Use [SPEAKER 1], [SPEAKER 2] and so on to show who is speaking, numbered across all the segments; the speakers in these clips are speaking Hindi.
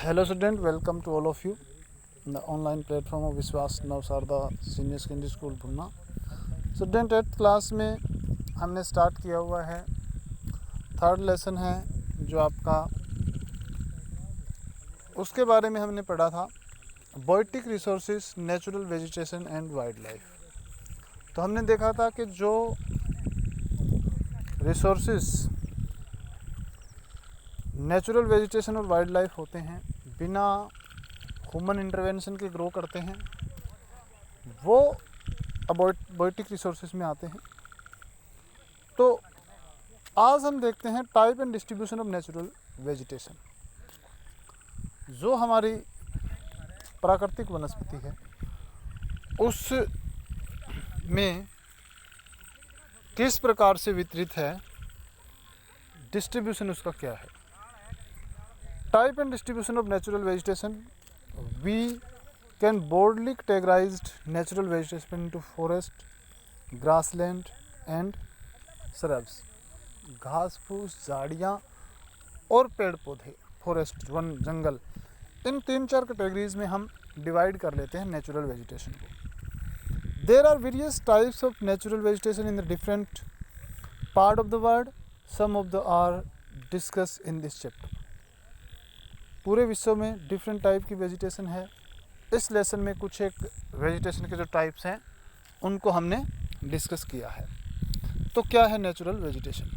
[SPEAKER 1] Hello student, welcome to all of you in the online platform of Vishwas Navsarda senior secondary school Bhunna. Student 8th class में हमने स्टार्ट किया हुआ है, थर्ड लेसन है जो आपका, उसके बारे में हमने पढ़ा था biotic resources, natural vegetation and wildlife. तो हमने देखा था कि जो रिसोर्सेज नेचुरल वेजिटेशन और वाइल्ड लाइफ होते हैं, बिना ह्यूमन इंटरवेंशन के ग्रो करते हैं, वो बायोटिक रिसोर्सेज में आते हैं। तो आज हम देखते हैं type and distribution of natural vegetation. जो हमारी प्राकृतिक वनस्पति है उस में किस प्रकार से वितरित है, डिस्ट्रीब्यूशन उसका क्या है। Type and distribution of natural vegetation. We can broadly categorize natural vegetation into forest, grassland and shrubs. घास फूस, झाड़ियाँ और पेड़ पौधे, फॉरेस्ट, वन, जंगल, इन 3-4 कैटेगरीज में हम डिवाइड कर लेते हैं नेचुरल वेजिटेशन को। There are various types of natural vegetation in the different part of the world. Some of the are discuss in this chapter. पूरे विश्व में डिफरेंट टाइप की वेजिटेशन है। इस लेसन में कुछ एक वेजिटेशन के जो टाइप्स हैं उनको हमने डिस्कस किया है। तो क्या है नेचुरल वेजिटेशन?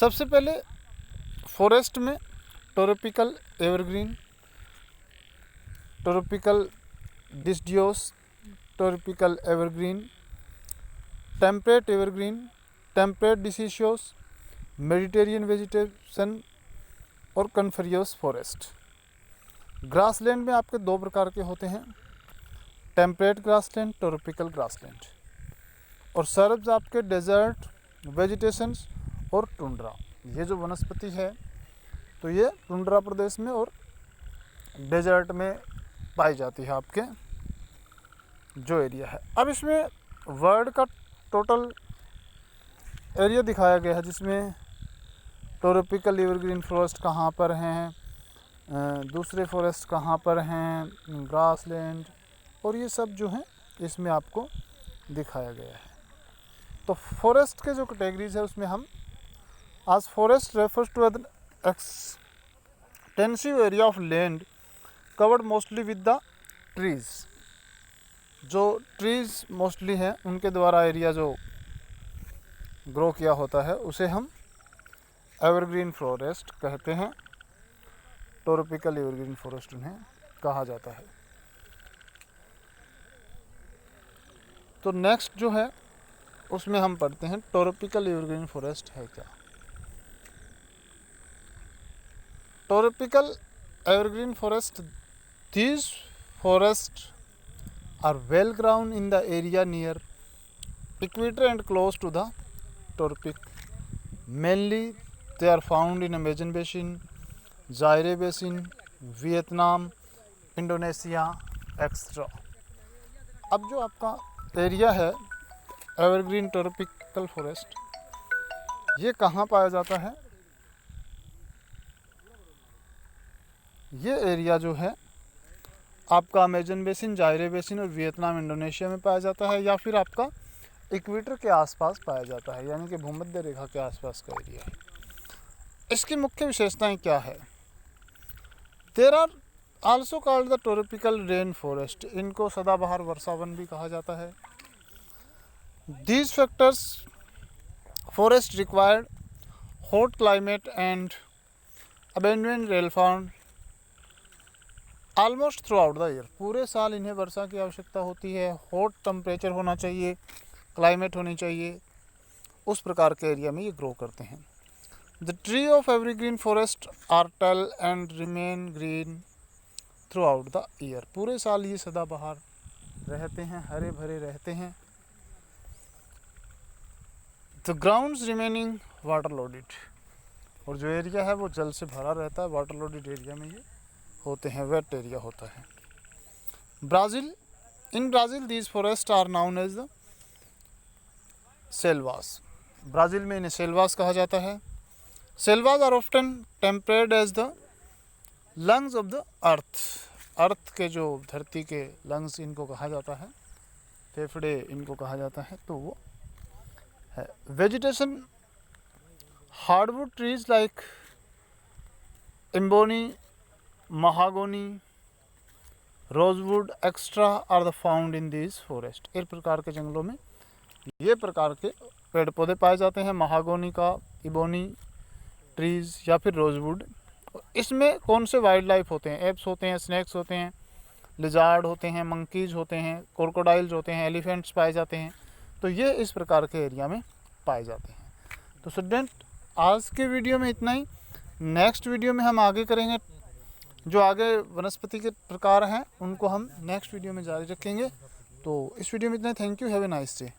[SPEAKER 1] सबसे पहले फॉरेस्ट में tropical evergreen, tropical deciduous, tropical evergreen, temperate evergreen, temperate deciduous, Mediterranean vegetation और कन्फरियस फॉरेस्ट। ग्रासलैंड में आपके 2 प्रकार के होते हैं, टेम्परेट ग्रासलैंड, ट्रॉपिकल ग्रासलैंड। और सर्ब्स आपके डेजर्ट वेजिटेशंस और टुंड्रा। ये जो वनस्पति है तो ये टुंड्रा प्रदेश में और डेजर्ट में पाई जाती है, आपके जो एरिया है। अब इसमें वर्ल्ड का टोटल एरिया दिखाया गया है, जिसमें ट्रॉपिकल एवरग्रीन फॉरेस्ट कहाँ पर हैं, दूसरे फॉरेस्ट कहाँ पर हैं, ग्रासलैंड, और ये सब जो हैं इसमें आपको दिखाया गया है। तो फॉरेस्ट के जो कैटेगरीज है उसमें हम आज forest refers to an extensive area of land covered mostly with the trees. जो ट्रीज मोस्टली हैं उनके द्वारा एरिया जो ग्रो किया होता है उसे हम एवरग्रीन फॉरेस्ट कहते हैं। ट्रॉपिकल एवरग्रीन फॉरेस्ट उन्हें कहा जाता है। तो नेक्स्ट जो है उसमें हम पढ़ते हैं ट्रॉपिकल एवरग्रीन फॉरेस्ट है क्या। Tropical evergreen forest, these forest are well ground in the area near equator and close to the tropic. Mainly they are found in Amazon basin, Zaire basin, Vietnam, Indonesia extra. अब जो आपका एरिया है एवरग्रीन ट्रॉपिकल फॉरेस्ट, ये कहाँ पाया जाता है? ये एरिया जो है आपका अमेजन बेसिन, जायरे बेसिन और वियतनाम, इंडोनेशिया में पाया जाता है, या फिर आपका इक्वेटर के आसपास पाया जाता है, यानी कि भूमध्य रेखा के आसपास का एरिया है। इसकी मुख्य विशेषताएं क्या है? There are also called the tropical rain forest. इनको सदाबहार वर्षावन भी कहा जाता है। These factors forest required hot climate and abundant rainfall almost throughout the year. पूरे साल इन्हें वर्षा की आवश्यकता होती है। हॉट टेम्परेचर होना चाहिए, क्लाइमेट होनी चाहिए, उस प्रकार के एरिया में ये ग्रो करते हैं। The tree of evergreen forest are tall and remain green throughout the year. पूरे साल ये सदाबहार रहते हैं, हरे भरे रहते हैं। The grounds remaining water loaded, और जो एरिया है वो जल से भरा रहता है। वाटर लोडेड एरिया में ये होते हैं, वेट एरिया होता है। Brazil, in Brazil these forests are known as the selvas। Brazil में इन्हें सेल्वास कहा जाता है। Selvas are often temperate as the lungs of the earth, earth के जो धरती के लंग्स इनको कहा जाता है, फेफड़े इनको कहा जाता है, तो वो है। Vegetation, hardwood trees like ebony, mahogany, rosewood extra are the found in this forest. इस प्रकार के जंगलों में ये प्रकार के पेड़ पौधे पाए जाते हैं, महागोनी का, इबोनी ट्रीज या फिर रोजवुड। इसमें कौन से वाइल्ड लाइफ होते हैं? एप्स होते हैं, स्नैक्स होते हैं, लिजार्ड होते हैं, मंकीज होते हैं, क्रोकोडाइल्स होते हैं, एलिफेंट्स पाए जाते हैं। तो ये इस प्रकार के एरिया में पाए जाते हैं। तो स्टूडेंट, आज के वीडियो में इतना ही। नेक्स्ट वीडियो में हम आगे करेंगे, जो आगे वनस्पति के प्रकार हैं उनको हम नेक्स्ट वीडियो में जारी रखेंगे। तो इस वीडियो में इतना ही। Thank you, have a nice day.